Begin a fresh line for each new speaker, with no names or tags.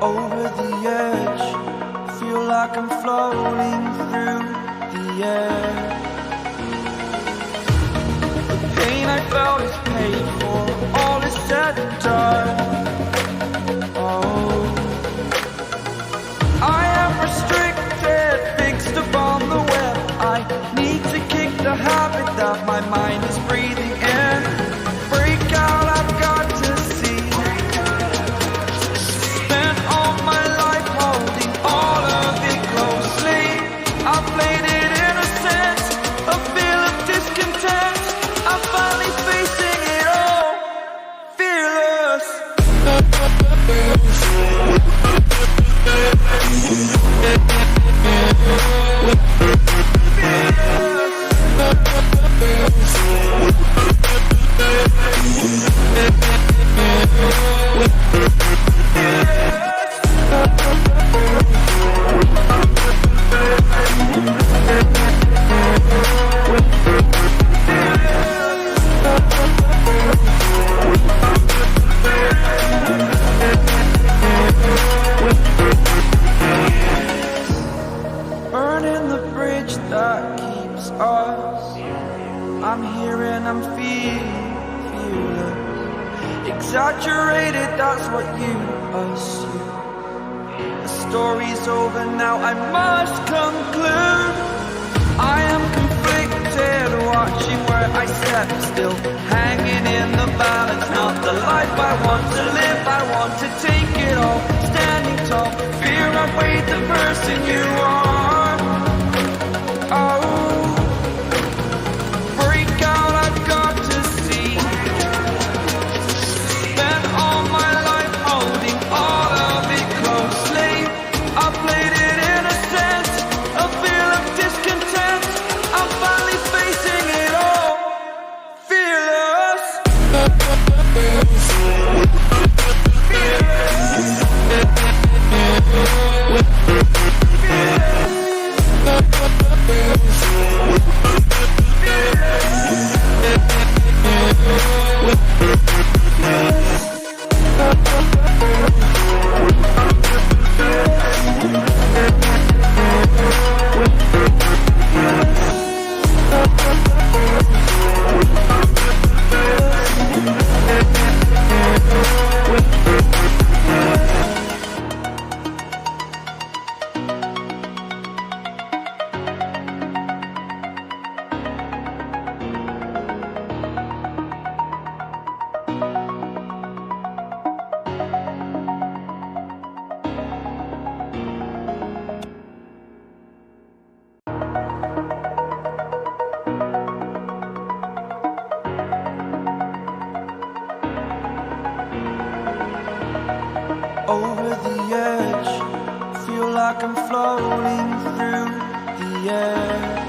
over the edge. Feel like I'm floating through the air. The pain I felt is paid for, all is said and done. Oh, I am restricted, fixed upon the web. I need to kick the habit that my mind is breathing in. Break out, I've got to see. Spent all my life holding all of it closely. I played it innocent, a feel of discontent. I'm finally facing it all, fearless. Burning the bridge that keeps us. I'm here and I'm fearless. Exaggerated, that's what you assume. The story's over now, I must conclude. I am conflicted, watching where I step still, hanging in the balance. Not the life I want to live, I want to take it all. Standing tall, fear I've weighed the person you are. Oh, break out, I've got to see. Spent all my life holding all of it closely. I played it innocent, a feel of discontent. I'm finally facing it all, fearless. Over the edge, feel like I'm floating through the air.